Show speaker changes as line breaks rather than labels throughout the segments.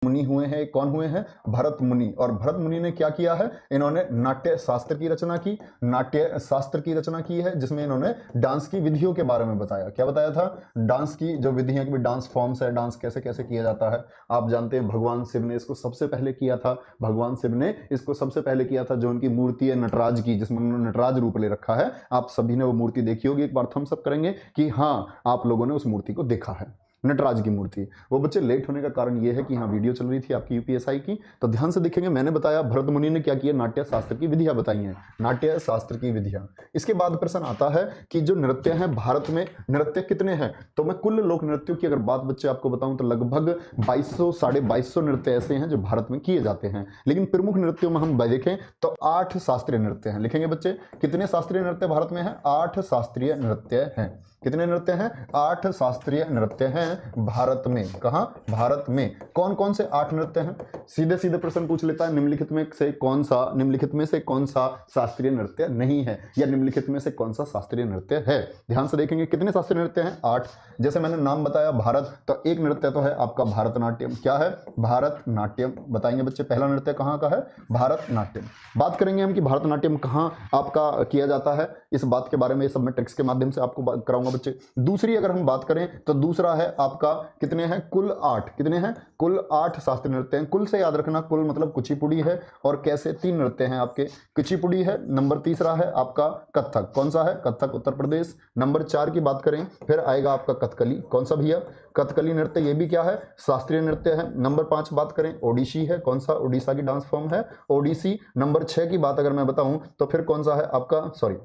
मुनि हुए हैं, कौन हुए हैं? भरत मुनि। और भरत मुनि ने क्या किया है? इन्होंने नाट्य शास्त्र की रचना की, नाट्य शास्त्र की रचना की है, जिसमें इन्होंने डांस की विधियों के बारे में बताया। क्या बताया था? डांस की जो विधियां, कि डांस फॉर्म्स है, डांस कैसे कैसे किया जाता है। आप जानते हैं भगवान शिव ने इसको सबसे पहले किया था, भगवान शिव ने इसको सबसे पहले किया था। जो उनकी मूर्ति है नटराज की, जिसमें उन्होंने नटराज रूप ले रखा है, आप सभी ने वो मूर्ति देखी होगी। एक बार थम्स अप करेंगे कि हाँ, आप लोगों ने उस मूर्ति को देखा है, नटराज की मूर्ति। वो बच्चे लेट होने का कारण ये है कि यहाँ वीडियो चल रही थी आपकी यूपीएसआई की, तो ध्यान से देखेंगे। मैंने बताया भरत मुनि ने क्या किया, नाट्य शास्त्र की विधियां बताई हैं, नाट्य शास्त्र की विधियां। इसके बाद प्रश्न आता है कि जो नृत्य हैं भारत में, नृत्य कितने हैं? तो मैं कुल लोक नृत्यों की अगर बात बच्चे आपको बताऊं तो लगभग 2200 2250 नृत्य ऐसे हैं जो भारत में किए जाते हैं। लेकिन प्रमुख नृत्यों में हम देखें तो 8 शास्त्रीय नृत्य हैं। लिखेंगे बच्चे, कितने शास्त्रीय नृत्य भारत में हैं? 8 शास्त्रीय नृत्य हैं। कितने नृत्य हैं? 8 शास्त्रीय नृत्य हैं भारत में। कहां? भारत में। कौन कौन से 8 नृत्य हैं? सीधे सीधे प्रश्न पूछ लेता है, निम्नलिखित में से कौन सा, निम्नलिखित में से कौन सा शास्त्रीय नृत्य नहीं है, या निम्नलिखित में से कौन सा शास्त्रीय नृत्य है। ध्यान से देखेंगे कितने शास्त्रीय नृत्य हैं? 8। जैसे मैंने नाम बताया भारत, तो एक नृत्य तो है आपका भरतनाट्यम। क्या है? भरतनाट्यम। बताएंगे बच्चे पहला नृत्य कहां का है? भरतनाट्यम। बात करेंगे हम कि भरतनाट्यम कहां आपका किया जाता है, इस बात के बारे में सब मैं टेक्स्ट के माध्यम से आपको कराऊंगा बच्चे। दूसरी अगर हम बात करें तो दूसरा है आपका, कितने हैं? कुल 8। कितने हैं? कुल 8 शास्त्रीय नृत्य हैं। कुल से याद रखना, कुल मतलब कुचिपुड़ी है, और कैसे 3 नृत्य हैं आपके, कुचिपुड़ी है, नंबर तीसरा है आपका कथक। कौन सा है? कथक, उत्तर प्रदेश। नंबर 4 की बात करें, फिर आएगा आपका कथकली। कौन सा भैया? कथकली नृत्य, ये भी क्या है? शास्त्रीय नृत्य है। नंबर 5 बात करें, ओडिसी है। कौन सा? उड़ीसा की डांस फॉर्म है ओडिसी। नंबर 6 की बात अगर मैं बताऊं तो फिर कौन सा है आपका, सॉरी,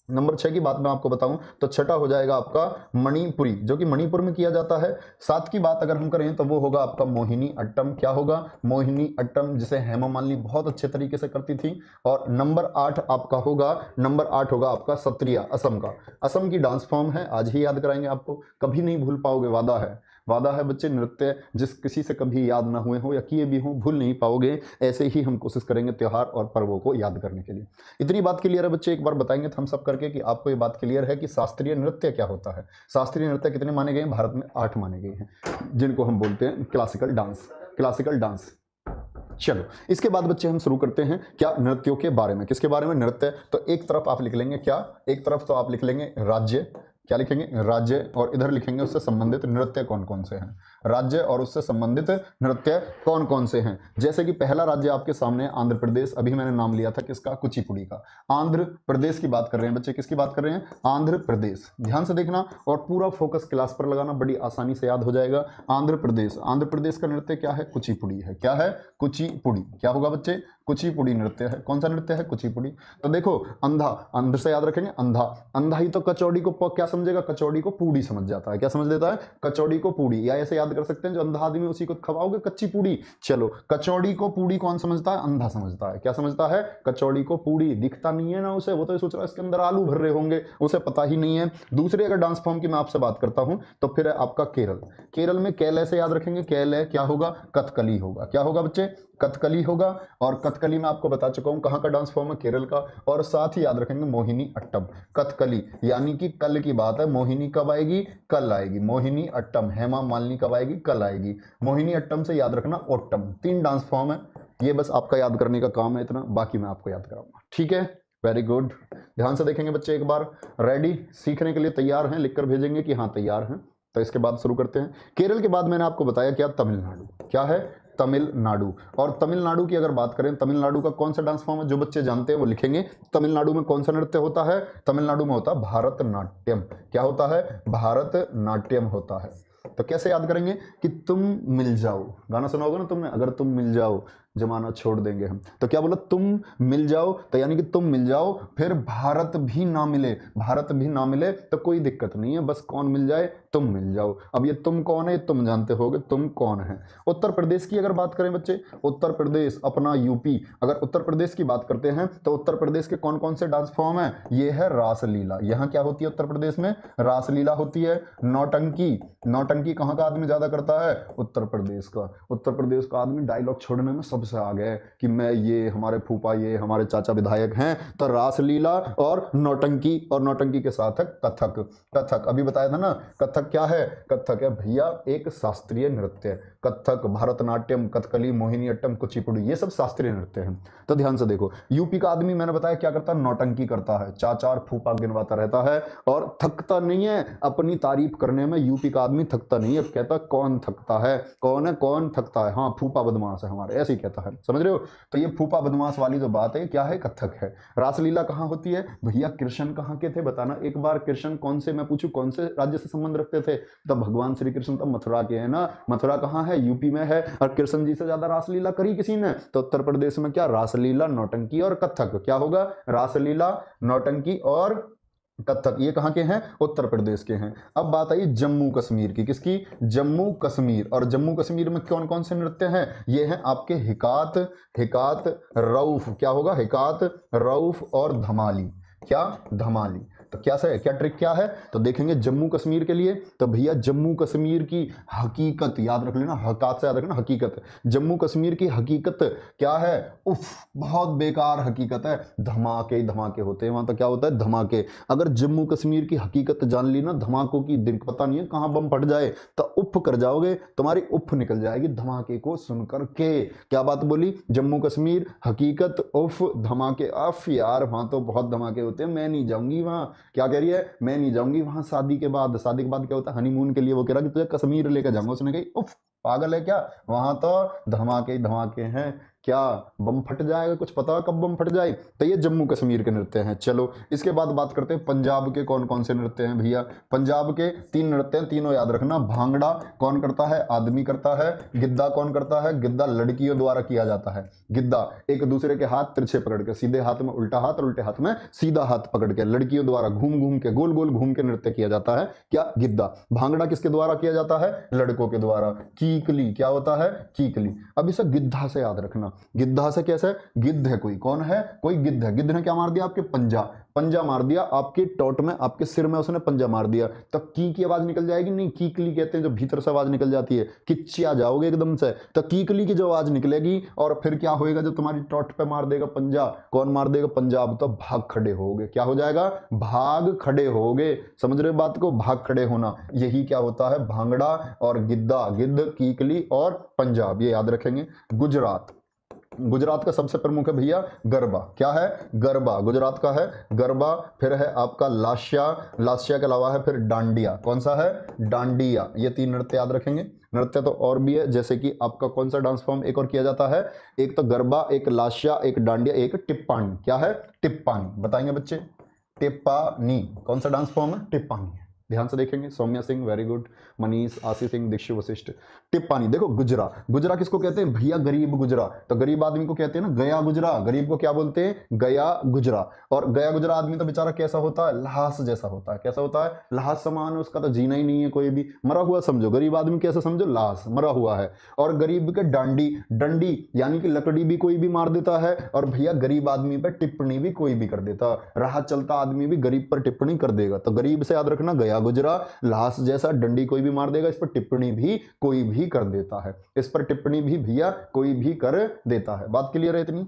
नंबर 6 की बात मैं आपको बताऊं तो छठा हो जाएगा आपका मणिपुरी, जो कि मणिपुर में किया जाता है। 7 की बात अगर हम करें तो वो होगा आपका मोहिनी अट्टम। क्या होगा? मोहिनी अट्टम, जिसे हेमा मालिनी बहुत अच्छे तरीके से करती थी। और नंबर 8 आपका होगा, नंबर 8 होगा आपका सत्रिया, असम का। असम की डांस फॉर्म है, आज ही याद कराएंगे आपको, कभी नहीं भूल पाओगे, वादा है, वादा है बच्चे। नृत्य जिस किसी से कभी याद ना हुए हो या किए भी हो, भूल नहीं पाओगे। ऐसे ही हम कोशिश करेंगे त्योहार और पर्वों को याद करने के लिए। इतनी बात क्लियर है बच्चे? एक बार बताएंगे थम्स अप करके कि आपको ये बात क्लियर है कि शास्त्रीय नृत्य क्या होता है। शास्त्रीय नृत्य कितने माने गए हैं भारत में? 8 माने गए हैं, जिनको हम बोलते हैं क्लासिकल डांस। Classical dance. चलो, इसके बाद बच्चे हम शुरू करते हैं क्या, नृत्यों के बारे में। किसके बारे में? नृत्य। तो एक तरफ आप लिख लेंगे क्या, एक तरफ तो आप लिख लेंगे राज्य। क्या लिखेंगे? राज्य। और इधर लिखेंगे उससे संबंधित नृत्य कौन कौन से हैं। राज्य और उससे संबंधित नृत्य कौन कौन से हैं। जैसे कि पहला राज्य आपके सामने आंध्र प्रदेश, अभी मैंने नाम लिया था किसका? कुचिपुड़ी का। आंध्र प्रदेश की बात कर रहे हैं बच्चे, किसकी बात कर रहे हैं? आंध्र प्रदेश। ध्यान से देखना और पूरा फोकस क्लास पर लगाना, बड़ी आसानी से याद हो जाएगा। आंध्र प्रदेश, आंध्र प्रदेश का नृत्य क्या है? कुचिपुड़ी है। क्या है? कुचिपुड़ी। क्या होगा बच्चे? कुचिपुड़ी नृत्य है। कौन सा नृत्य है? कुचिपुड़ी। तो देखो, अंधा, अंध से याद रखेंगे, अंधा। अंधा ही तो कचौड़ी को क्या समझेगा? कचौड़ी को पूड़ी समझ जाता है। क्या समझ लेता है? कचौड़ी को पूड़ी। या ऐसे याद कर सकते हैं, जो अंधा आदमी उसी को खवाओगे कच्ची पूड़ी। चलो, कचौड़ी को पूड़ी कौन समझता है? अंधा समझता है। क्या समझता है? कचौड़ी को पूड़ी। दिखता नहीं है ना उसे, वो तो ये सोच रहा है इसके अंदर आलू भर रहे होंगे, उसे पता ही नहीं है। दूसरे अगर डांस फॉर्म की मैं आपसे बात करता हूं तो फिर है आपका केरल। केरल में कैल ऐसे याद रखेंगे, कैल है, क्या होगा? कथकली होगा। क्या होगा बच्चे? कथकली होगा। और कथकली में आपको बता चुका हूं कहां का डांस फॉर्म है, केरल का। और साथ ही याद रखेंगे मोहिनी अट्टम। कथकली यानी कि कल की बात है, मोहिनी कब आएगी? कल आएगी। मोहिनी अट्टम, हेमा मालिनी कब आएगी? कल आएगी। मोहिनी अट्टम से याद रखना ओट्टम। 3 डांस फॉर्म है, ये बस आपका याद करने का काम है, इतना, बाकी मैं आपको याद कराऊंगा। ठीक है, वेरी गुड। ध्यान से देखेंगे बच्चे एक बार, रेडी, सीखने के लिए तैयार हैं? लिखकर भेजेंगे कि हाँ तैयार हैं। तो इसके बाद शुरू करते हैं। केरल के बाद मैंने आपको बताया क्या? तमिलनाडु। क्या है? तमिलनाडु। और तमिलनाडु की अगर बात करें, तमिलनाडु का कौन सा डांस फॉर्म है? जो बच्चे जानते हैं वो लिखेंगे। तमिलनाडु में कौन सा नृत्य होता है? तमिलनाडु में होता है भारतनाट्यम। क्या होता है? भारतनाट्यम होता है। तो कैसे याद करेंगे कि तुम मिल जाओ, गाना सुना होगा ना तुमने, अगर तुम मिल जाओ जमाना छोड़ देंगे हम। तो क्या बोला? तुम मिल जाओ, तो यानी कि तुम मिल जाओ, फिर भारत भी ना मिले। भारत भी ना मिले तो कोई दिक्कत नहीं है, बस कौन मिल जाए? तुम मिल जाओ। अब ये तुम कौन है? तुम जानते होगे तुम कौन है। उत्तर प्रदेश की अगर बात करें बच्चे, उत्तर प्रदेश अपना यूपी, अगर उत्तर प्रदेश की बात करते हैं तो उत्तर प्रदेश के कौन कौन से डांस फॉर्म है? ये है रासलीला। यहाँ क्या होती है उत्तर प्रदेश में? रासलीला होती है। नौटंकी, नौटंकी नौटंकी कहाँ का आदमी ज्यादा करता है? उत्तर प्रदेश का। उत्तर प्रदेश का आदमी डायलॉग छोड़ने में सबसे आगे है कि मैं ये, हमारे फूफा ये, हमारे चाचा विधायक हैं। तो रासलीला और नौटंकी के साथ है कथक। कथक अभी बताया था ना, कथक क्या है? कथक है भैया एक शास्त्रीय नृत्य। कथक, भारतनाट्यम, कथकली, मोहिनीअट्टम, कुचिपुड़ी, ये सब शास्त्रीय नृत्य हैं। तो ध्यान से देखो, यूपी का आदमी मैंने बताया क्या करता है? नौटंकी करता है, चाचा और फूफा गिनवाता रहता है और थकता नहीं है। अपनी तारीफ करने में यूपी का आदमी थकता नहीं है, कहता कौन थकता है, कौन है, कौन थकता है, हाँ फूफा बदमाश है हमारे, ऐसे ही कहता है। समझ रहे हो? तो ये फूफा बदमाश वाली जो बात है क्या है? कथक है। रासलीला कहाँ होती है भैया? कृष्ण कहाँ के थे बताना एक बार। कृष्ण कौन से, मैं पूछूं कौन से राज्य से संबंध रखते थे? तब भगवान श्री कृष्ण तो मथुरा के हैं ना। मथुरा कहाँ है? यूपी में है। और कृष्ण जी से ज्यादा रासलीला करी किसी ने? तो उत्तर प्रदेश में क्या? रासलीला, नौटंकी और कथक। क्या होगा? रासलीला, नौटंकी और कथक। ये कहाँ के हैं? उत्तर प्रदेश के हैं। अब बात आई जम्मू कश्मीर की। किसकी? जम्मू कश्मीर। और जम्मू कश्मीर में कौन कौन से नृत्य हैं? ये हैं आपके हिकात, हिकात, रऊफ। क्या होगा? हिकात, रऊफ और धमाली। क्या? धमाली। तो क्या से, क्या ट्रिक क्या है? तो देखेंगे जम्मू कश्मीर के लिए, तो भैया जम्मू कश्मीर की हकीकत याद रख लेना, हकात से याद रखना, हकीकत। जम्मू कश्मीर की हकीकत क्या है? उफ, बहुत बेकार हकीकत है। धमाके ही धमाके होते हैं वहां। तो क्या होता है? धमाके। अगर जम्मू कश्मीर की हकीकत जान ली ना, धमाकों की, दिन पता नहीं है कहां बम फट जाए, तो उफ कर जाओगे, तुम्हारी उफ निकल जाएगी धमाके को सुनकर के। क्या बात बोली? जम्मू कश्मीर, हकीकत, उफ, धमाके। अफ यार वहां तो बहुत धमाके होते हैं, मैं नहीं जाऊंगी वहां। क्या कह रही है? मैं नहीं जाऊंगी वहां शादी के बाद। शादी के बाद क्या होता है? हनीमून के लिए वो कह रहा कि तुझे कश्मीर लेकर जाऊंगा। उसने कही उफ, पागल है क्या? वहां तो धमाके ही धमाके हैं। क्या बम फट जाएगा? कुछ पता कब बम फट जाए? तो ये जम्मू कश्मीर के नृत्य हैं। चलो इसके बाद बात करते हैं पंजाब के कौन कौन से नृत्य हैं भैया। पंजाब के 3 नृत्य हैं, तीनों याद रखना। भांगड़ा कौन करता है? आदमी करता है। गिद्दा कौन करता है? गिद्दा लड़कियों द्वारा किया जाता है। गिद्दा एक दूसरे के हाथ तिरछे पकड़ के, सीधे हाथ में उल्टा हाथ और उल्टे हाथ में सीधा हाथ पकड़ के, लड़कियों द्वारा घूम घूम के, गोल गोल घूम के नृत्य किया जाता है। क्या? गिद्दा। भांगड़ा किसके द्वारा किया जाता है? लड़कों के द्वारा। कीकली क्या होता है? कीकली। अब इसे गिद्धा से याद रखना। गिद्धा से कैसे? गिद्ध है कोई, कौन है? कोई गिद्ध है। गिद्ध ने क्या मार दिया? आपके पंजा, पंजा मार दिया आपके टोट में, आपके सिर में उसने पंजा मार दिया। तब की आवाज निकल जाएगी? नहीं, कीकली कहते हैं जो भीतर से आवाज निकल जाती है, किच्चिया जाओगे एकदम से, तो कीकली की जो आवाज निकलेगी। और फिर क्या होएगा? जब तुम्हारी टोट पे मार देगा पंजा, कौन मार देगा? पंजाब। तो भाग खड़े होगे। क्या हो जाएगा? भाग खड़े होगे। समझ रहे बात को? भाग खड़े होना, यही क्या होता है? भांगड़ा और गिद्दा। गिद्ध, कीकली और पंजाब, ये याद रखेंगे। गुजरात, गुजरात का सबसे प्रमुख है भैया गरबा। क्या है? गरबा। गुजरात का है गरबा। फिर है आपका लास्या, लास्या के अलावा है फिर डांडिया। कौन सा है? डांडिया। ये 3 नृत्य याद रखेंगे। नृत्य तो और भी है, जैसे कि आपका कौन सा डांस फॉर्म एक और किया जाता है? एक तो गरबा, एक लास्या, एक डांडिया, एक टिप्पानी। क्या है? टिप्पानी। बताएंगे बच्चे? टिप्पानी कौन सा डांस फॉर्म है? टिप्पानी है। ध्यान से देखेंगे। Saumya Singh very good, Manish, Ashish Singh, Dikshu Vashishtha. टिप्पानी। देखो गुजरा, गुजरा किसको कहते हैं भैया? गरीब गुजरा। तो गरीब आदमी को कहते हैं ना गया गुजरा। गरीब को क्या बोलते हैं? गया गुजरा। और गया गुजरा आदमी तो बेचारा कैसा होता है? लाश जैसा होता है। कैसा होता है? लाश समान है, उसका तो जीना ही नहीं है कोई भी, मरा हुआ समझो। गरीब आदमी कैसे समझो? लाश, मरा हुआ है। और गरीब के डांडी, डंडी यानी कि लकड़ी भी कोई भी मार देता है। और भैया गरीब आदमी पर टिप्पणी भी कोई भी कर देता। राह चलता आदमी भी गरीब पर टिप्पणी कर देगा। तो गरीब से याद रखना गया गुजरा, लाश जैसा, डंडी कोई भी मार देगा, इस पर टिप्पणी भी कोई भी कर देता है। इस पर टिप्पणी भी भैया कोई भी कर देता है। बात क्लियर है?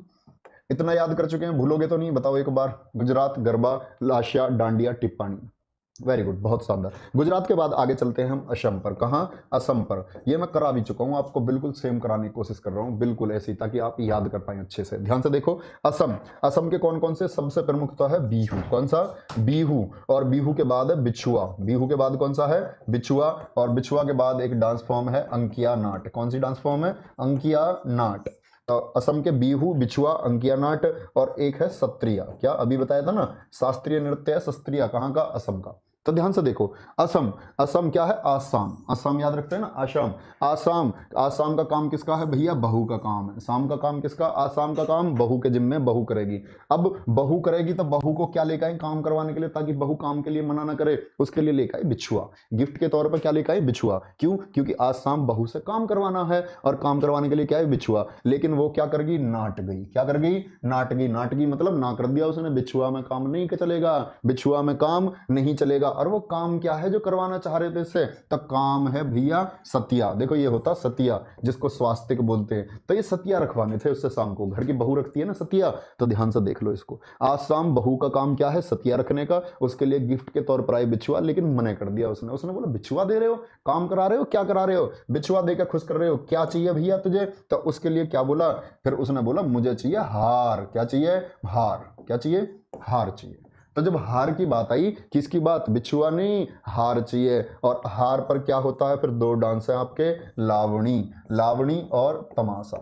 इतना याद कर चुके हैं, भूलोगे तो नहीं? बताओ एक बार। गुजरात, गरबा, लाशिया, डांडिया, टिप्पाणी। वेरी गुड, बहुत शानदार। गुजरात के बाद आगे चलते हैं हम असम पर। कहां? असम पर। ये मैं करा भी चुका हूं, आपको बिल्कुल सेम कराने की कोशिश कर रहा हूं, बिल्कुल ऐसी, ताकि आप याद कर पाए अच्छे से। ध्यान से देखो, असम, असम के कौन कौन से? सबसे प्रमुख तो है बिहू। कौन सा? बिहू। और बिहू के बाद है बिछुआ। बिहू के बाद कौन सा है? बिछुआ। और बिछुआ के बाद एक डांस फॉर्म है अंकिया नाट। कौन सी डांस फॉर्म है? अंकिया नाट। तो असम के बिहू, बिछुआ, अंकिया नाट और एक है सत्रिया। क्या अभी बताया था ना? शास्त्रीय नृत्य है सत्रिया। कहां का? असम का। तो ध्यान से देखो, असम, असम क्या है? आसाम। असम याद रखते हैं ना? आसाम। आसाम, आसाम का काम किसका है भैया? बहू का काम है। शाम का काम किसका? आसाम का काम बहू के जिम्मे, बहू करेगी। अब बहू करेगी तो बहू को क्या लेकर आए काम करवाने के लिए, ताकि बहू काम के लिए मना ना करे, उसके लिए लेकर आए बिछुआ। गिफ्ट के तौर पर क्या लेकर आए? बिछुआ। क्यों? क्योंकि आसाम बहू से काम करवाना है और काम करवाने के लिए क्या है? बिछुआ। लेकिन वो क्या कर गई? नाट गई। क्या कर गई? नाट गई। नाट गई मतलब ना कर दिया उसने। बिछुआ में काम नहीं चलेगा, बिछुआ में काम नहीं चलेगा। और वो काम क्या है जो करवाना चाह रहे थे इससे, तो काम है भैया सतिया। देखो ये होता सतिया, जिसको स्वास्तिक बोलते हैं। तो ये सतिया रखवाने थे उससे शाम को, घर की बहू रखती है ना सतिया, तो ध्यान से देख लो इसको। आज शाम बहू का काम क्या है, सतिया रखने का। उसके लिए गिफ्ट के तौर पर आई बिछुआ, लेकिन मना कर दिया उसने। उसने बोला बिछुआ दे रहे हो, काम करा रहे हो, क्या करा रहे हो, बिछुआ देकर खुश कर रहे हो, क्या चाहिए भैया तुझे? तो उसके लिए क्या बोला, फिर उसने बोला मुझे चाहिए हार। क्या चाहिए? हार। क्या चाहिए? हार चाहिए। तो जब हार की बात आई, किसकी बात, बिछुआ नहीं, हार चाहिए। और हार पर क्या होता है, फिर दो डांस है आपके, लावणी, लावणी और तमाशा।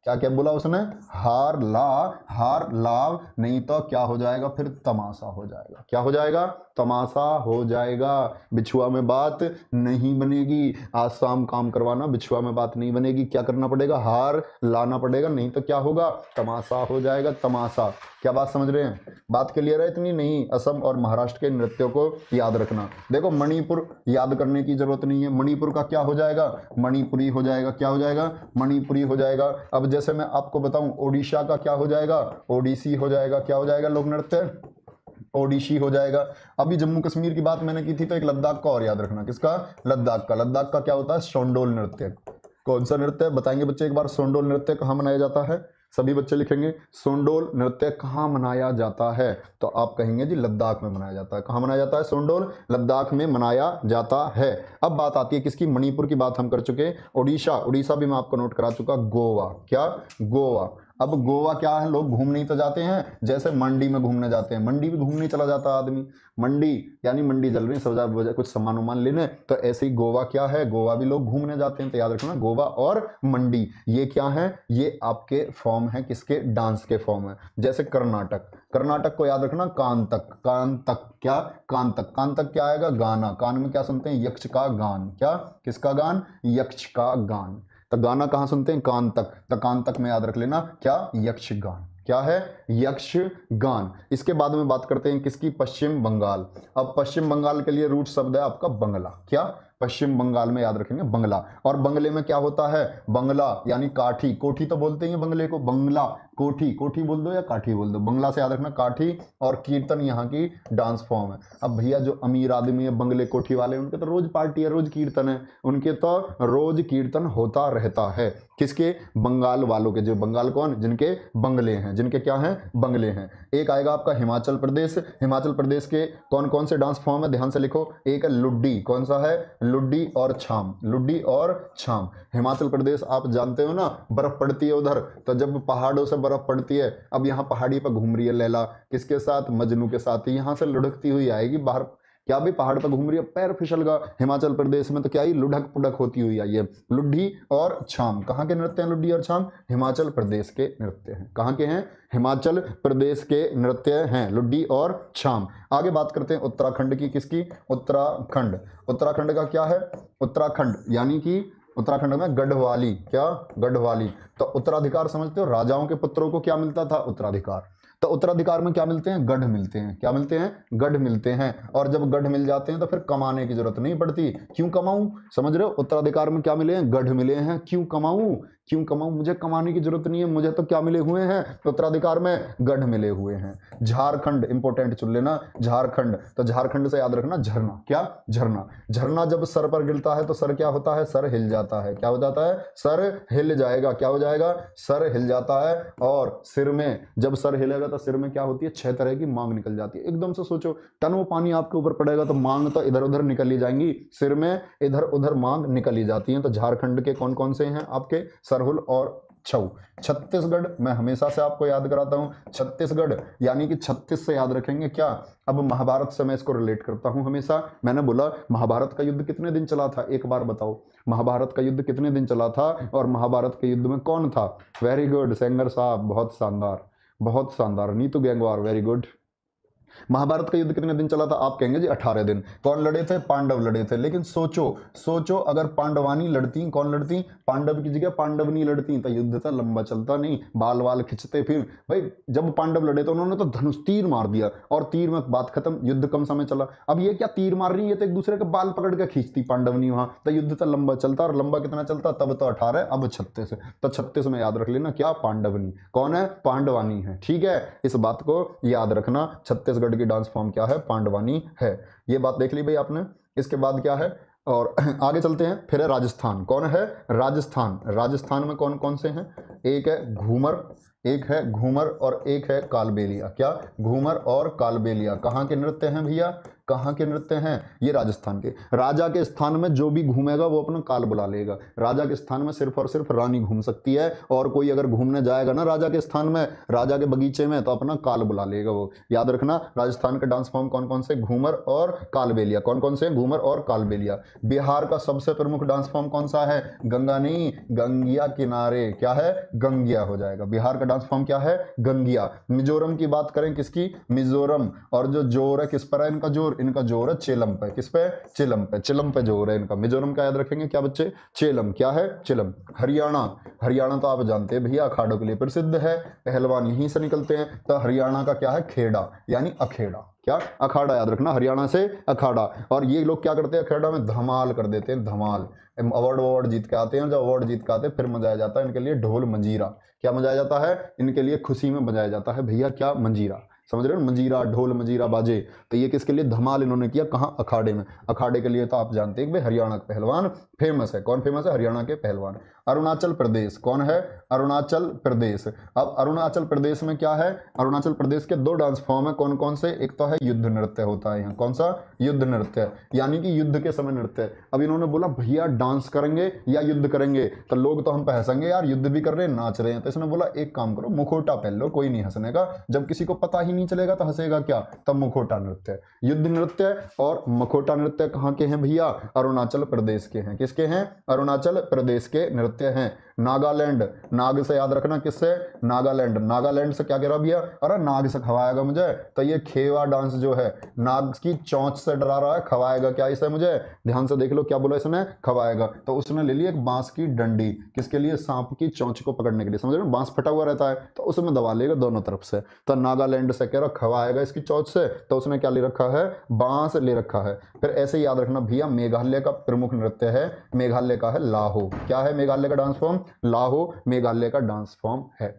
क्या क्या बोला उसने, हार ला, हार लाव, नहीं तो क्या हो जाएगा, फिर तमाशा हो जाएगा। क्या हो जाएगा? तमाशा हो जाएगा। बिछुआ में बात नहीं बनेगी। आज शाम काम करवाना, बिछुआ में बात नहीं बनेगी। क्या करना पड़ेगा, हार लाना पड़ेगा, नहीं तो क्या होगा, तमाशा हो जाएगा, तमाशा। क्या बात समझ रहे हैं? बात क्लियर है? इतनी नहीं, असम और महाराष्ट्र के नृत्यों को याद रखना। देखो मणिपुर याद करने की जरूरत नहीं है, मणिपुर का क्या हो जाएगा, मणिपुरी हो जाएगा। क्या हो जाएगा? मणिपुरी हो जाएगा। अब जैसे मैं आपको बताऊं, ओडिशा का क्या हो जाएगा, ओडिसी हो जाएगा। क्या हो जाएगा लोक नृत्य, ओडिशी हो जाएगा। अभी जम्मू कश्मीर की बात मैंने की थी, तो एक लद्दाख का और याद रखना। किसका? लद्दाख का। लद्दाख का क्या होता है, शोंडोल नृत्य। कौन सा नृत्य बताएंगे बच्चे एक बार, शोंडोल नृत्य कहाँ मनाया जाता है? सभी बच्चे लिखेंगे शोंडोल नृत्य कहाँ मनाया जाता है, तो आप कहेंगे जी लद्दाख में मनाया जाता है। कहाँ मनाया जाता है शोंडोल? लद्दाख में मनाया जाता है। अब बात आती है किसकी, मणिपुर की बात हम कर चुके। ओडिशा, उड़ीसा भी मैं आपको नोट करा चुका। गोवा, क्या? गोवा। अब गोवा क्या है, लोग घूमने ही तो जाते हैं, जैसे मंडी में घूमने जाते हैं, मंडी भी घूमने चला जाता है आदमी। मंडी यानी मंडी चल रही है सब्जा कुछ सामान उमान लेने, तो ऐसे ही गोवा क्या है, गोवा भी लोग घूमने जाते हैं। तो याद रखना गोवा और मंडी ये क्या है, ये आपके फॉर्म है, किसके? डांस के फॉर्म है। जैसे कर्नाटक, कर्नाटक को याद रखना कांतक, कांतक। क्या? कांतक। कांतक क्या आएगा, गाना। कान में क्या सुनते हैं, यक्ष का गान। क्या? किसका गान? यक्ष का गान। तो गाना कहाँ सुनते हैं, कांतक। तो कांतक में याद रख लेना क्या, यक्ष गान। क्या है? यक्ष गान। इसके बाद में बात करते हैं किसकी, पश्चिम बंगाल। अब पश्चिम बंगाल के लिए रूट शब्द है आपका बंगला। क्या? पश्चिम बंगाल में याद रखेंगे बंगला। और बंगले में क्या होता है, बंगला यानी काठी। कोठी तो बोलते हैं बंगले को, बंगला, कोठी। कोठी बोल दो या काठी बोल दो, बंगला से याद रखना काठी। और कीर्तन यहाँ की डांस फॉर्म है। अब भैया जो अमीर आदमी है, बंगले कोठी वाले, उनके तो रोज पार्टी है, रोज कीर्तन है, उनके तो रोज कीर्तन होता रहता है। किसके? बंगाल वालों के। जो बंगाल कौन, जिनके बंगले हैं, जिनके क्या हैं, बंगले हैं। एक आएगा आपका हिमाचल प्रदेश। हिमाचल प्रदेश के कौन कौन से डांस फॉर्म है, ध्यान से लिखो। एक है लुड्डी। कौन सा है? लुड्डी और छाम। लुड्डी और छाम। हिमाचल प्रदेश आप जानते हो ना, बर्फ पड़ती है उधर, तो जब पहाड़ों से बर्फ पड़ती है, अब यहाँ पहाड़ी पर घूम रही है लैला, किसके साथ? मजनू के साथ। यहाँ से लुढ़कती हुई आएगी बाहर, क्या भी पहाड़ पर घूम रही है, पैर फिसल गया। हिमाचल प्रदेश में तो क्या ही लुढ़क पुढ़क होती हुई आई है। लुड्डी और छाम कहाँ के नृत्य हैं? लुड्डी और छाम हिमाचल प्रदेश के नृत्य हैं। कहाँ के हैं? हिमाचल प्रदेश के नृत्य हैं लुड्डी और छाम। आगे बात करते हैं उत्तराखंड की। किसकी? उत्तराखंड। उत्तराखंड का क्या है? उत्तराखंड यानी कि उत्तराखंड में गढ़वाली। क्या? गढ़वाली। तो उत्तराधिकार समझते हो, राजाओं के पुत्रों को क्या मिलता था? उत्तराधिकार। तो उत्तराधिकार में क्या मिलते हैं? गढ़ मिलते हैं। क्या मिलते हैं? गढ़ मिलते हैं। और जब गढ़ मिल जाते हैं तो फिर कमाने की जरूरत नहीं पड़ती। क्यों कमाऊं, समझ रहे हो? उत्तराधिकार में क्या मिले हैं? गढ़ मिले हैं। क्यों कमाऊं, क्यों कमाऊं, मुझे कमाने की जरूरत नहीं है, मुझे तो क्या मिले हुए हैं? उत्तराधिकार में गढ़ मिले हुए हैं। झारखंड इंपॉर्टेंट चुन लेना, झारखंड। तो झारखंड से याद रखना झरना। क्या? झरना। झरना जब सर पर गिरता है तो सर क्या होता है? सर हिल जाता है। क्या हो जाता है? सर हिल जाएगा। क्या हो जाएगा? सर हिल जाता है। और सिर में जब सर हिलेगा तो सिर में क्या होती है? 6 तरह की मांग निकल जाती है। एकदम से सोचो, टनों पानी आपके ऊपर पड़ेगा तो मांग तो इधर उधर निकल ही जाएंगी, सिर में इधर उधर मांग निकल ही जाती है। तो झारखंड के कौन कौन से हैं आपके? सरहुल और छऊ। छत्तीसगढ़ मैं हमेशा से आपको याद कराता हूं, छत्तीसगढ़ यानी कि 36 से याद रखेंगे। क्या? अब महाभारत से मैं इसको रिलेट करता हूं हमेशा। मैंने बोला महाभारत का युद्ध कितने दिन चला था, एक बार बताओ महाभारत का युद्ध कितने दिन चला था, और महाभारत के युद्ध में कौन था? वेरी गुड सेंगर साहब, बहुत शानदार, बहुत शानदार। Neetu Gangwar, very good. महाभारत का युद्ध कितने दिन चला था? आप कहेंगे जी 18 दिन। कौन लड़े थे? पांडव लड़े थे। लेकिन सोचो सोचो, अगर पांडवानी लड़ती, कौन लड़ती? पांडव की जगह पांडवनी लड़ती तो युद्ध तो लंबा चलता नहीं, बाल वाल खिंचते। फिर भाई जब पांडव लड़े तो उन्होंने तो धनुष तीर मार दिया, और तीर में बात खत्म, युद्ध कम समय चला। अब ये क्या तीर मार रही है, तो एक दूसरे के बाल पकड़ के खींचती पांडवनी वहां, तो युद्ध तो लंबा चलता। और लंबा कितना चलता? तब तो 18, अब 36। तो 36 में याद रख लेना क्या? पांडवनी। कौन है? पांडवानी है। ठीक है, इस बात को याद रखना। छत्तीसगढ़ छत्तीसगढ़ की डांस फॉर्म क्या है? पांडवानी है। ये बात देख ली भाई आपने। इसके बाद क्या है और आगे चलते हैं। फिर है राजस्थान। कौन है? राजस्थान। राजस्थान में कौन कौन से हैं? एक है घूमर, एक है घूमर और एक है कालबेलिया। क्या? घूमर और कालबेलिया। कहाँ के नृत्य हैं भैया? कहाँ के नृत्य हैं? ये राजस्थान के। राजा के स्थान में जो भी घूमेगा वो अपना काल बुला लेगा। राजा के स्थान में सिर्फ और सिर्फ रानी घूम सकती है, और कोई अगर घूमने जाएगा ना राजा के स्थान में, राजा के बगीचे में, तो अपना काल बुला लेगा वो। याद रखना, राजस्थान के डांस फॉर्म कौन कौन से? घूमर और कालबेलिया। कौन कौन से? घूमर और कालबेलिया। बिहार का सबसे प्रमुख डांस फॉर्म कौन सा है? गंगा नहीं, गंगिया किनारे। क्या है? गंगिया हो जाएगा। बिहार का डांस फॉर्म क्या है? गंगिया। मिजोरम की बात करें, किसकी? मिजोरम। और जो जोर है किस पर है इनका जोर? इनका जोर है चेलम पे। किस पे? चेलम पे। चेलम पे जोर है इनका। मिजोरम का याद रखेंगे क्या बच्चे? चेलम। क्या है? चेलम। हरियाणा। हरियाणा तो आप जानते हैं भैया अखाड़ों के लिए प्रसिद्ध है, पहलवान यहीं से निकलते हैं। तो हरियाणा का क्या है? खेड़ा, यानी अखेड़ा। क्या? अखाड़ा। याद रखना, हरियाणा से अखाड़ा। और ये लोग क्या करते हैं अखाड़ा में? धमाल कर देते हैं, धमाल। अवार्ड जीत के आते हैं, जब अवार्ड जीत के आते हैं फिर मजाया जाता है इनके लिए ढोल मंजीरा। क्या मजाया जाता है? इनके लिए खुशी में बजाया जाता है भैया क्या? मंजीरा। समझ रहे हो? मंजीरा, ढोल मंजीरा बाजे। तो ये किसके लिए? धमाल इन्होंने किया। कहाँ? अखाड़े में। अखाड़े के लिए तो आप जानते हैं कि हरियाणा का पहलवान फेमस है। कौन फेमस है? हरियाणा के पहलवान। अरुणाचल प्रदेश। कौन है? अरुणाचल प्रदेश। अब अरुणाचल प्रदेश में क्या है? अरुणाचल प्रदेश के दो डांस फॉर्म है। कौन कौन से? एक तो है युद्ध नृत्य होता है यहाँ। कौन सा? युद्ध नृत्य, यानी कि युद्ध के समय नृत्य। अब इन्होंने बोला भैया डांस करेंगे या युद्ध करेंगे? तो लोग तो हम पे हंसेंगे यार, युद्ध भी कर रहे हैं नाच रहे हैं। तो इसने बोला एक काम करो, मुखोटा पहन लो, कोई नहीं हंसने का। जब किसी को पता ही नहीं चलेगा तो हंसेगा क्या? तब मुखोटा नृत्य। युद्ध नृत्य और मुखोटा नृत्य कहाँ के हैं भैया? अरुणाचल प्रदेश के हैं। किसके हैं? अरुणाचल प्रदेश के नृत्य हैं। नागालैंड। नाग से याद रखना, किससे? नागालैंड। नागालैंड से क्या कह रहा भैया? अरे नाग से खवाएगा मुझे। तो ये खेवा डांस जो है, नाग की चोंच से डरा रहा है, खवाएगा क्या इसे मुझे? ध्यान से देख लो क्या बोला इसने? खवाएगा। तो उसने ले ली एक बांस की डंडी। किसके लिए? सांप की चोंच को पकड़ने के लिए। समझ रहे हो? बांस फटा हुआ रहता है तो उसमें दबा लेगा दोनों तरफ से। तो नागालैंड से कह रहा खवाएगा इसकी चोंच से, तो उसने क्या ले रखा है? बांस ले रखा है। फिर ऐसे ही याद रखना भैया, मेघालय का प्रमुख नृत्य है, मेघालय का है लाहो। क्या है मेघालय का डांस फॉर्म? लाहो मेघालय का डांस फॉर्म है।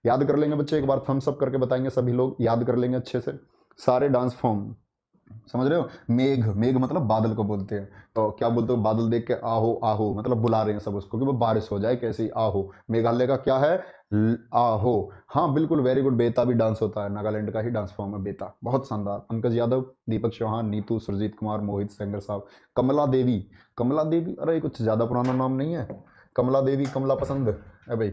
याद कर लेंगे बच्चे, एक बार थम्स अप करके बताएंगे सभी लोग, याद कर लेंगे अच्छे से सारे डांस फॉर्म। समझ रहे हो? मेघ, मेघ मतलब बादल को बोलते हैं। तो क्या बोलते हो? बादल देख के आहो आहो, मतलब बुला रहे हैं सब उसको कि वो बारिश हो जाए, कैसी? आहो। मेघालय का क्या है? आहो। हाँ बिल्कुल, वेरी गुड। बेता भी डांस होता है, नागालैंड का ही डांस फॉर्म है बेता। बहुत शानदार। पंकज यादव, दीपक चौहान, नीतू, सुरजीत कुमार, मोहित सेंगर साहब। कमला देवी। कमला देवी, अरे कुछ ज्यादा पुराना नाम नहीं है? कमला देवी, कमला पसंद है भाई।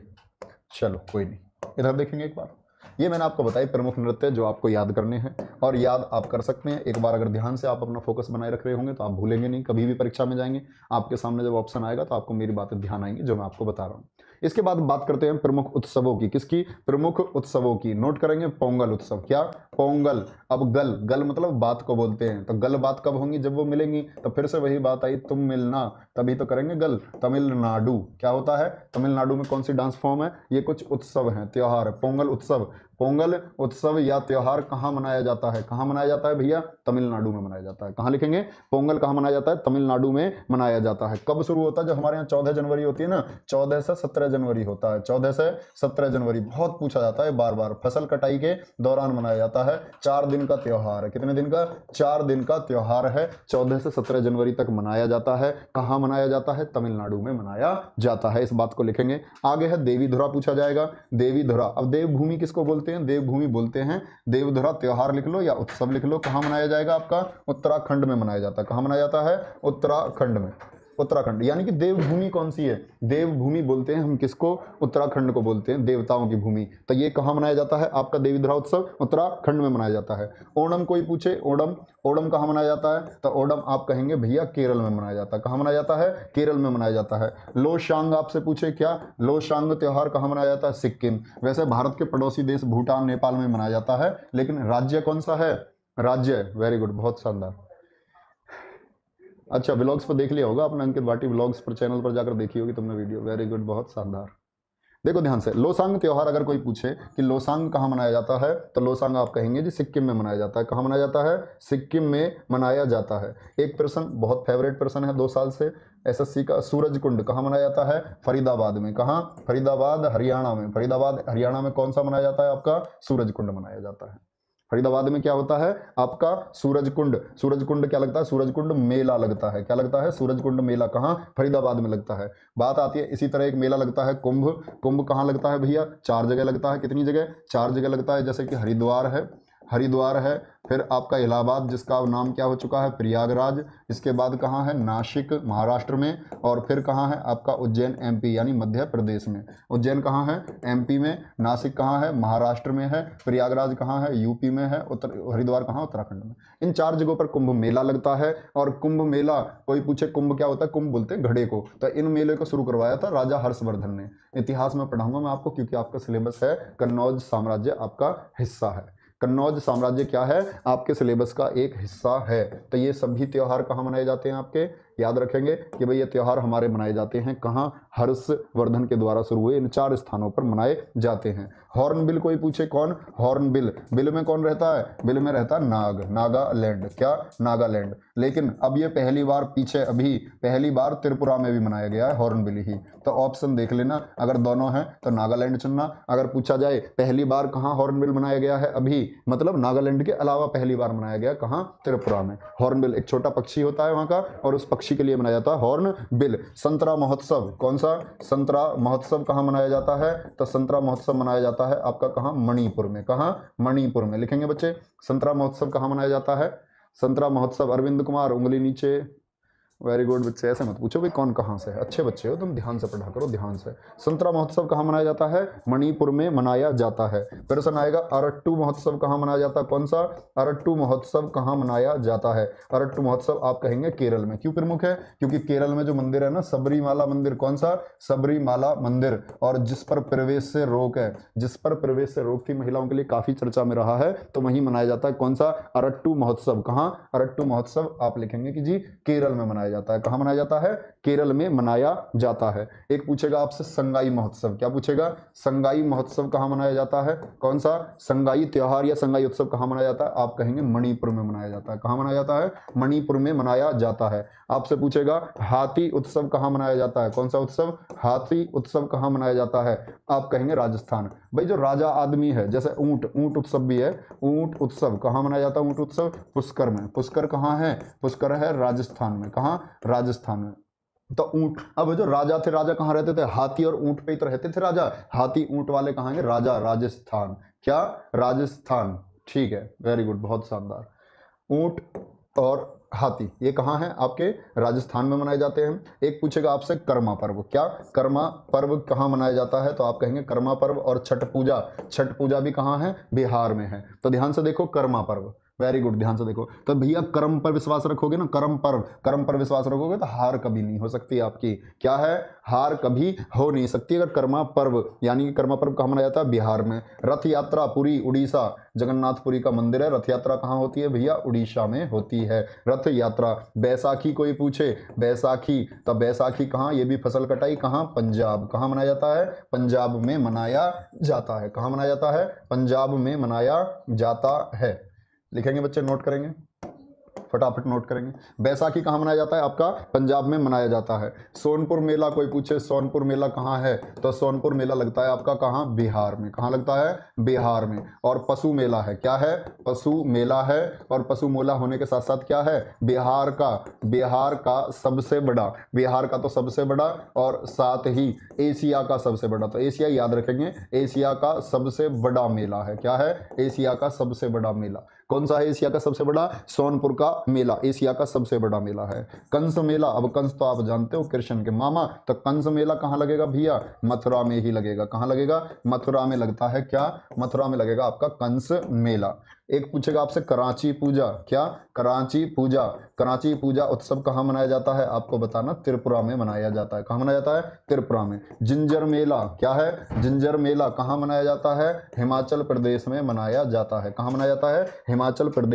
चलो कोई नहीं, इधर देखेंगे एक बार। ये मैंने आपको बताई प्रमुख नृत्य जो आपको याद करने हैं, और याद आप कर सकते हैं। एक बार अगर ध्यान से आप अपना फोकस बनाए रख रहे होंगे तो आप भूलेंगे नहीं। कभी भी परीक्षा में जाएंगे, आपके सामने जब ऑप्शन आएगा तो आपको मेरी बातें ध्यान आएंगी जो मैं आपको बता रहा हूँ। इसके बाद बात करते हैं प्रमुख उत्सवों की। किसकी? प्रमुख उत्सवों की। नोट करेंगे पोंगल उत्सव। क्या? पोंगल। अब गल, गल मतलब बात को बोलते हैं। तो गल बात कब होंगी? जब वो मिलेंगी। तो फिर से वही बात आई, तुम मिलना, तभी तो करेंगे गल। तमिलनाडु। क्या होता है? तमिलनाडु में कौन सी डांस फॉर्म है? ये कुछ उत्सव है, त्योहार है। पोंगल उत्सव। पोंगल उत्सव या त्योहार कहाँ मनाया जाता है? कहाँ मनाया जाता है भैया? तमिलनाडु में मनाया जाता है। कहाँ लिखेंगे? पोंगल कहाँ मनाया जाता है? तमिलनाडु में मनाया जाता है। कब शुरू होता है? जब हमारे यहाँ 14 जनवरी होती है ना, 14 से 17 जनवरी होता है। 14 से 17 जनवरी बहुत पूछा जाता है बार बार। फसल कटाई के दौरान मनाया जाता है। 4 दिन का त्योहार है। कितने दिन का? 4 दिन का त्योहार है। 14 से 17 जनवरी तक मनाया जाता है। कहाँ मनाया जाता है? तमिलनाडु में मनाया जाता है। इस बात को लिखेंगे। आगे है देवीधुरा पूछा जाएगा। देवीधुरा। अब देवभूमि किसको बोलते हैं? देवभूमि बोलते हैं। देवधुरा त्योहार लिख लो या उत्सव लिख लो। कहाँ मनाया जाएगा आपका? उत्तराखंड में मनाया जाता है। कहाँ मनाया जाता है? उत्तराखंड में। उत्तराखंड, यानी कि देवभूमि कौन सी है? देवभूमि बोलते हैं हम किसको? उत्तराखंड को बोलते हैं, देवताओं की भूमि। तो ये कहाँ मनाया जाता है आपका देवीधुरा उत्सव? उत्तराखंड में मनाया जाता है। ओणम कोई पूछे, ओणम, ओणम कहाँ मनाया जाता है? तो ओणम आप कहेंगे भैया केरल में मनाया जाता है। कहाँ मनाया जाता है? केरल में मनाया जाता है। लोशांग आपसे पूछे, क्या लोशांग त्योहार कहाँ मनाया जाता है? सिक्किम। वैसे भारत के पड़ोसी देश भूटान, नेपाल में मनाया जाता है, लेकिन राज्य कौन सा है? राज्य, वेरी गुड, बहुत शानदार। अच्छा, व्लॉग्स पर देख लिया होगा आपने, अंकित भाटी व्लॉग्स पर चैनल पर जाकर देखी होगी तुमने वीडियो। वेरी गुड, बहुत शानदार। देखो ध्यान से, लोसांग त्योहार अगर कोई पूछे कि लोसांग कहाँ मनाया जाता है, तो लोसांग आप कहेंगे जी सिक्किम में मनाया जाता है। कहाँ मनाया जाता है? सिक्किम में मनाया जाता है। एक प्रश्न बहुत फेवरेट प्रश्न है 2 साल से एसएससी का, सूरज कुंड कहाँ मनाया जाता है? फरीदाबाद में। कहाँ? फरीदाबाद हरियाणा में। फरीदाबाद हरियाणा में कौन सा मनाया जाता है आपका? सूरज कुंड मनाया जाता है। फरीदाबाद में क्या होता है आपका सूरज कुंड। सूरज कुंड क्या लगता है, सूरज कुंड मेला लगता है। क्या लगता है, सूरज कुंड मेला कहाँ, फरीदाबाद में लगता है। बात आती है इसी तरह एक मेला लगता है कुंभ। कुंभ कहाँ लगता है भैया, 4 जगह लगता है। कितनी जगह, 4 जगह लगता है। जैसे कि हरिद्वार है, हरिद्वार है, फिर आपका इलाहाबाद जिसका नाम क्या हो चुका है प्रयागराज, इसके बाद कहाँ है नासिक महाराष्ट्र में, और फिर कहाँ है आपका उज्जैन एमपी यानी मध्य प्रदेश में। उज्जैन कहाँ है, एमपी में। नासिक कहाँ है, महाराष्ट्र में है। प्रयागराज कहाँ है, यूपी में है। हरिद्वार कहाँ, उत्तराखंड में। इन 4 जगहों पर कुंभ मेला लगता है। और कुंभ मेला, कोई पूछे कुंभ क्या होता है, कुंभ बोलते हैं घड़े को। तो इन मेले को शुरू करवाया था राजा हर्षवर्धन ने। इतिहास में पढ़ाऊंगा मैं आपको, क्योंकि आपका सिलेबस है, कन्नौज साम्राज्य आपका हिस्सा है। कन्नौज साम्राज्य क्या है, आपके सिलेबस का एक हिस्सा है। तो ये सभी त्यौहार कहाँ मनाए जाते हैं आपके, याद रखेंगे कि भाई ये त्यौहार हमारे मनाए जाते हैं कहाँ, हर्षवर्धन के द्वारा शुरू हुए इन 4 स्थानों पर मनाए जाते हैं। हॉर्नबिल कोई पूछे कौन, हॉर्नबिल, बिल में कौन रहता है, बिल में रहता है नाग, नागालैंड। क्या, नागालैंड। लेकिन अब ये पहली बार, पीछे अभी पहली बार त्रिपुरा में भी मनाया गया है हॉर्नबिल ही। तो ऑप्शन देख लेना, अगर दोनों हैं तो नागालैंड चुनना। अगर पूछा जाए पहली बार कहाँ हॉर्नबिल मनाया गया है अभी, मतलब नागालैंड के अलावा पहली बार मनाया गया कहाँ, त्रिपुरा में। हॉर्नबिल एक छोटा पक्षी होता है वहाँ का, और उस पक्षी के लिए मनाया जाता है हॉर्नबिल। संतरा महोत्सव, कौन सा, संतरा महोत्सव कहाँ मनाया जाता है, तो संतरा महोत्सव मनाया जाता है आपका कहाँ, मणिपुर में। कहाँ, मणिपुर में। लिखेंगे बच्चे, संतरा महोत्सव कहाँ मनाया जाता है, संतरा महोत्सव। अरविंद कुमार उंगली नीचे, वेरी गुड बच्चे, ऐसे मत पूछो भाई कौन कहाँ से है, अच्छे बच्चे हो तुम, ध्यान से पढ़ा करो, ध्यान से। संतरा महोत्सव कहाँ मनाया जाता है, मणिपुर में मनाया जाता है। प्रश्न आएगा अरट्टू महोत्सव कहाँ मनाया जाता है, कौन सा, अरट्टू महोत्सव कहाँ मनाया जाता है। अरट्टू महोत्सव आप कहेंगे केरल में। क्यों प्रमुख है, क्योंकि केरल में जो मंदिर है ना, सबरीमाला मंदिर, कौन सा, सबरीमाला मंदिर, और जिस पर प्रवेश से रोक है, जिस पर प्रवेश से रोक थी महिलाओं के लिए, काफी चर्चा में रहा है, तो वहीं मनाया जाता है कौन सा, अरट्टू महोत्सव। कहाँ, अरट्टू महोत्सव आप लिखेंगे कि जी केरल में मनाया जाता है। कहां मनाया जाता है, केरल में मनाया जाता है। एक पूछेगा आपसे संगाई महोत्सव, क्या पूछेगा, संगाई महोत्सव कहां मनाया जाता है, कौन सा, संगाई त्योहार या संगाई उत्सव कहां मनाया जाता है, आप कहेंगे मणिपुर में मनाया जाता है। कहां मनाया जाता है, मणिपुर में मनाया जाता है। आपसे पूछेगा हाथी उत्सव कहां मनाया जाता है, कौन सा उत्सव, हाथी उत्सव कहां मनाया जाता है, आप कहेंगे राजस्थान। भाई जो राजा आदमी है, जैसे ऊंट, ऊंट उत्सव भी है, ऊंट उत्सव कहां मनाया जाता है, ऊंट उत्सव पुष्कर में। पुष्कर कहां है, पुष्कर है राजस्थान में। कहां, राजस्थान में। तो ऊंट, अब जो राजा थे, राजा कहाँ रहते थे, हाथी और ऊंट पे ही तो रहते थे राजा। हाथी ऊंट वाले कहाँ हैं, राजा, राजस्थान। क्या, राजस्थान, ठीक है, वेरी गुड, बहुत शानदार। ऊंट और हाथी ये कहाँ है, आपके राजस्थान में मनाए जाते हैं। एक पूछेगा आपसे कर्मा पर्व, क्या, कर्मा पर्व कहाँ मनाया जाता है, तो आप कहेंगे कर्मा पर्व। और छठ पूजा, छठ पूजा भी कहाँ है, बिहार में है। तो ध्यान से देखो, कर्मा पर्व, वेरी गुड, ध्यान से देखो। तो भैया कर्म पर विश्वास रखोगे ना, कर्म पर्व, कर्म पर विश्वास रखोगे तो हार कभी नहीं हो सकती आपकी। क्या है, हार कभी हो नहीं सकती अगर कर्मा पर्व, यानी कि कर्मा पर्व कहाँ मनाया जाता है, बिहार में। रथ यात्रा पुरी, उड़ीसा, जगन्नाथपुरी का मंदिर है। रथ यात्रा कहाँ होती है भैया, उड़ीसा में होती है रथ यात्रा। बैसाखी कोई पूछे, बैसाखी, तो बैसाखी कहाँ, ये भी फसल कटाई, कहाँ, पंजाब। कहाँ मनाया जाता है, पंजाब में मनाया जाता है। कहाँ मनाया जाता है, पंजाब में मनाया जाता है। लिखेंगे बच्चे, नोट करेंगे, फटाफट नोट करेंगे। बैसाखी कहाँ मनाया जाता है आपका, पंजाब में मनाया जाता है। सोनपुर मेला कोई पूछे, सोनपुर मेला कहाँ है, तो सोनपुर मेला लगता है आपका कहाँ, बिहार में। कहाँ लगता है, बिहार में। और पशु मेला है, क्या है, पशु मेला है। और पशु मेला होने के साथ साथ क्या है, बिहार का सबसे बड़ा, बिहार का तो सबसे बड़ा, और साथ ही एशिया का सबसे बड़ा, तो एशिया याद रखेंगे, एशिया का सबसे बड़ा मेला है। क्या है, एशिया का सबसे बड़ा मेला। कौन सा है एशिया का सबसे बड़ा, सोनपुर का मेला एशिया का सबसे बड़ा मेला है। कंस मेला, अब कंस तो आप जानते हो कृष्ण के मामा, तो कंस मेला कहाँ लगेगा भैया, मथुरा में ही लगेगा। कहाँ लगेगा, मथुरा में लगता है। क्या, मथुरा में लगेगा आपका कंस मेला। एक पूछेगा आपसे कराची पूजा, क्या, कराची पूजा, कराची पूजा उत्सव कहाँ मनाया जाता है, आपको बताना, त्रिपुरा में मनाया जाता है। कहाँ मनाया जाता है, त्रिपुरा में। जिंजर मेला, क्या है, जिंजर मेला कहाँ मनाया जाता है, हिमाचल प्रदेश में मनाया जाता है। कहाँ मनाया जाता है, हिमाचल प्रदेश।